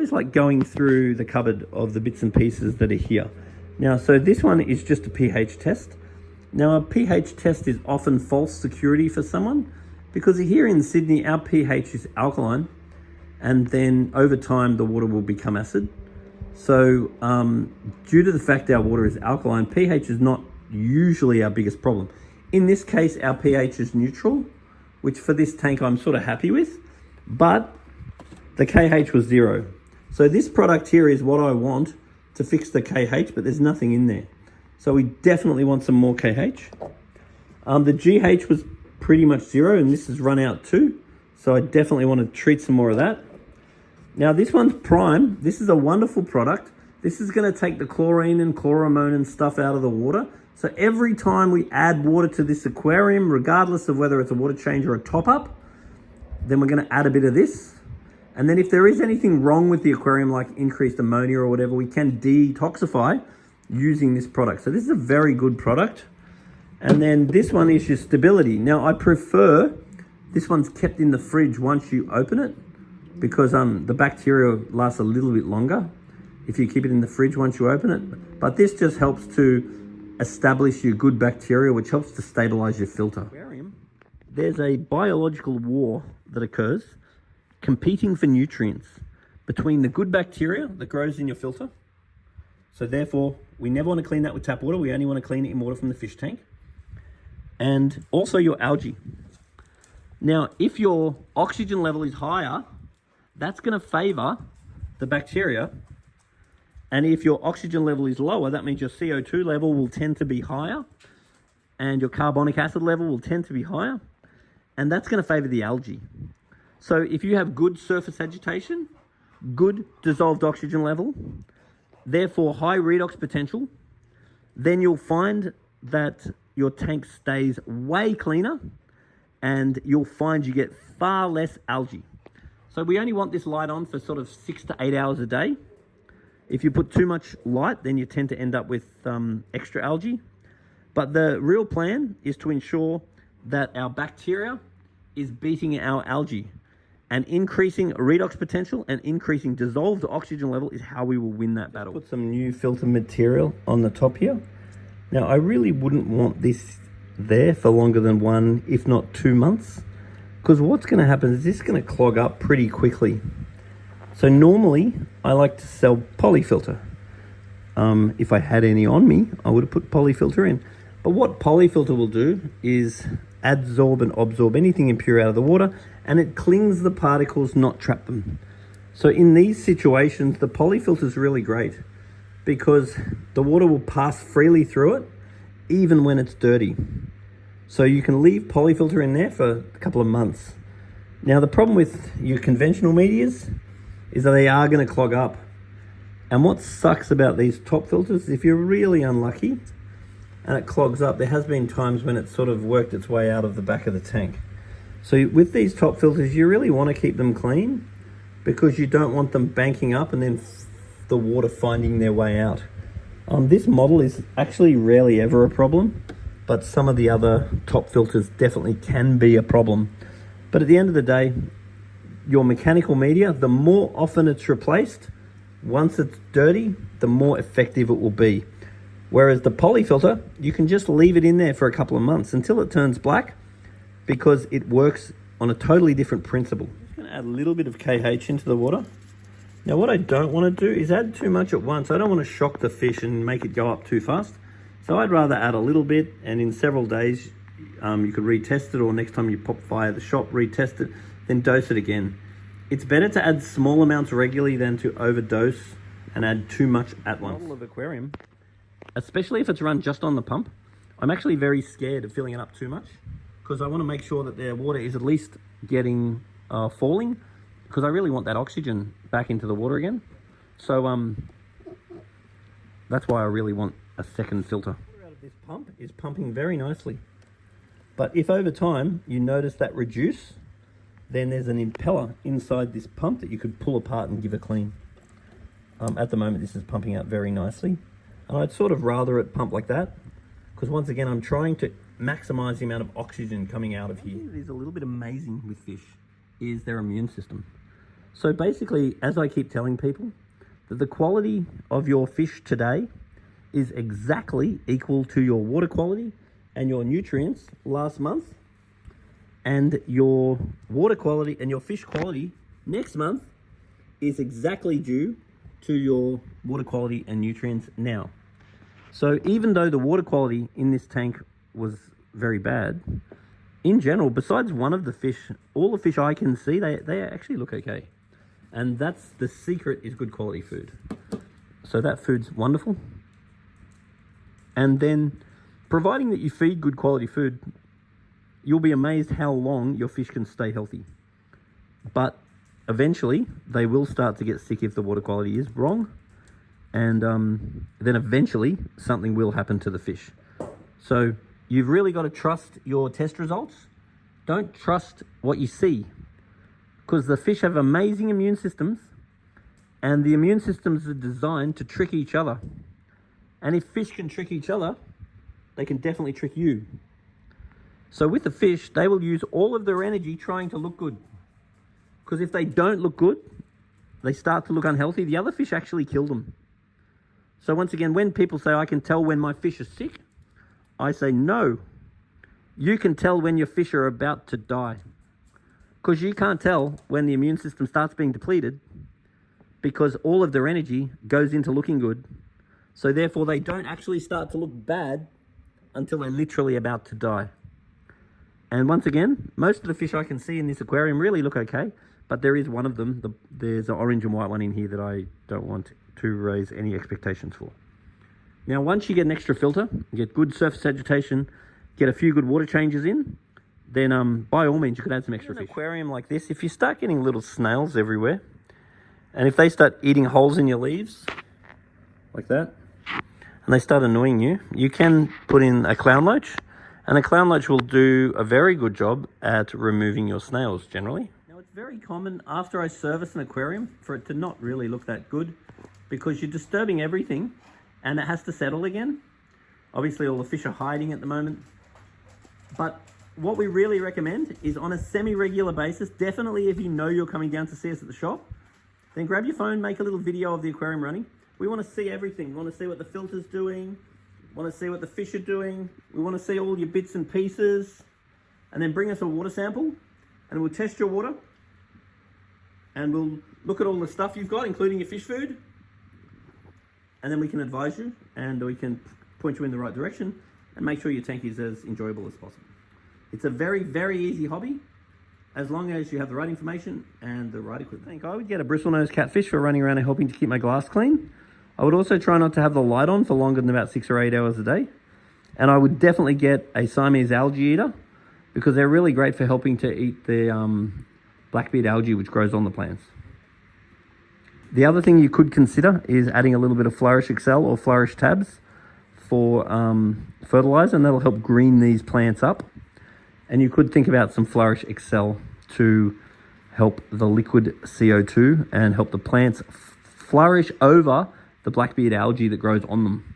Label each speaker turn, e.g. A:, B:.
A: always like going through the cupboard of the bits and pieces that are here. Now, so this one is just a pH test. Now, a pH test is often false security for someone because here in Sydney, our pH is alkaline, and then over time the water will become acid. So due to the fact our water is alkaline, pH is not usually our biggest problem. In this case, our pH is neutral, which for this tank I'm sort of happy with, but the KH was 0. So this product here is what I want to fix the KH, but there's nothing in there. So we definitely want some more KH. The GH was pretty much 0, and this has run out too. So I definitely want to treat some more of that. Now this one's prime. This is a wonderful product. This is going to take the chlorine and chloramone and stuff out of the water. So every time we add water to this aquarium, regardless of whether it's a water change or a top up, then we're going to add a bit of this. And then if there is anything wrong with the aquarium, like increased ammonia or whatever, we can detoxify using this product. So this is a very good product. And then this one is your stability. Now I prefer this one's kept in the fridge once you open it, because the bacteria lasts a little bit longer if you keep it in the fridge once you open it. But this just helps to establish your good bacteria, which helps to stabilize your filter. There's a biological war that occurs competing for nutrients between the good bacteria that grows in your filter. So therefore, we never want to clean that with tap water. We only want to clean it in water from the fish tank. And also your algae. Now, if your oxygen level is higher, that's going to favor the bacteria. And if your oxygen level is lower, that means your CO2 level will tend to be higher, and your carbonic acid level will tend to be higher, and that's going to favor the algae. So if you have good surface agitation, good dissolved oxygen level, therefore high redox potential, then you'll find that your tank stays way cleaner, and you'll find you get far less algae. So we only want this light on for sort of 6 to 8 hours a day. If you put too much light, then you tend to end up with extra algae. But the real plan is to ensure that our bacteria is beating our algae, and increasing redox potential and increasing dissolved oxygen level is how we will win that battle. Put some new filter material on the top here. Now, I really wouldn't want this there for longer than 1, if not 2 months, because what's going to happen is this is going to clog up pretty quickly. So normally I like to sell polyfilter. If I had any on me, I would have put polyfilter in. But what polyfilter will do is adsorb and absorb anything impure out of the water, and it clings the particles, not trap them. So in these situations, the polyfilter is really great because the water will pass freely through it, even when it's dirty. So you can leave polyfilter in there for a couple of months. Now, the problem with your conventional medias is that they are going to clog up. And what sucks about these top filters, if you're really unlucky and it clogs up, there has been times when it's sort of worked its way out of the back of the tank. So with these top filters, you really want to keep them clean because you don't want them banking up and then the water finding their way out. This model is actually rarely ever a problem, but some of the other top filters definitely can be a problem. But at the end of the day, your mechanical media, the more often it's replaced, once it's dirty, the more effective it will be. Whereas the polyfilter, you can just leave it in there for a couple of months until it turns black, because it works on a totally different principle. I'm just going to add a little bit of KH into the water. Now, what I don't want to do is add too much at once. I don't want to shock the fish and make it go up too fast. So I'd rather add a little bit, and in several days, you could retest it, or next time you pop fire the shop, retest it, then dose it again. It's better to add small amounts regularly than to overdose and add too much at once. Bottle of aquarium, especially if it's run just on the pump, I'm actually very scared of filling it up too much, because I want to make sure that the water is at least getting falling, because I really want that oxygen back into the water again. So that's why I really want a second filter. Water out of this pump is pumping very nicely. But if over time you notice that reduce, then there's an impeller inside this pump that you could pull apart and give a clean. At the moment, this is pumping out very nicely. And I'd sort of rather it pump like that, because once again, I'm trying to maximize the amount of oxygen coming out of here. What is a little bit amazing with fish is their immune system. So basically, as I keep telling people, that the quality of your fish today is exactly equal to your water quality and your nutrients last month, and your water quality and your fish quality next month is exactly due to your water quality and nutrients now. So even though the water quality in this tank was very bad, in general, besides one of the fish, all the fish I can see, they actually look okay. And that's the secret, is good quality food. So that food's wonderful. And then, providing that you feed good quality food, you'll be amazed how long your fish can stay healthy. But eventually, they will start to get sick if the water quality is wrong. And then eventually, something will happen to the fish. So you've really got to trust your test results. Don't trust what you see, because the fish have amazing immune systems, and the immune systems are designed to trick each other. And if fish can trick each other, they can definitely trick you. So with the fish, they will use all of their energy trying to look good. Because if they don't look good, they start to look unhealthy, the other fish actually kill them. So once again, when people say, I can tell when my fish is sick, I say, no. You can tell when your fish are about to die. Because you can't tell when the immune system starts being depleted, because all of their energy goes into looking good. So therefore, they don't actually start to look bad until they're literally about to die. And once again, most of the fish I can see in this aquarium really look okay, but there is one of them, there's an orange and white one in here that I don't want to raise any expectations for. Now, once you get an extra filter, get good surface agitation, get a few good water changes in, then by all means you could add some extra fish. In an aquarium like this, if you start getting little snails everywhere, and if they start eating holes in your leaves, like that, and they start annoying you, you can put in a clown loach, and a clown loach will do a very good job at removing your snails generally. Now, it's very common after I service an aquarium for it to not really look that good, because you're disturbing everything and it has to settle again. Obviously all the fish are hiding at the moment, but what we really recommend is on a semi-regular basis, definitely if you know you're coming down to see us at the shop, then grab your phone, make a little video of the aquarium running. We want to see everything. We want to see what the filter's doing, we want to see what the fish are doing, we want to see all your bits and pieces, and then bring us a water sample and we'll test your water and we'll look at all the stuff you've got, including your fish food, and then we can advise you and we can point you in the right direction and make sure your tank is as enjoyable as possible. It's a very, very easy hobby as long as you have the right information and the right equipment. I think I would get a bristlenose catfish for running around and helping to keep my glass clean. I would also try not to have the light on for longer than about 6 or 8 hours a day. And I would definitely get a Siamese algae eater, because they're really great for helping to eat the blackbeard algae which grows on the plants. The other thing you could consider is adding a little bit of Flourish Excel or Flourish Tabs for fertilizer, and that'll help green these plants up. And you could think about some Flourish Excel to help the liquid CO2 and help the plants flourish over the blackbeard algae that grows on them.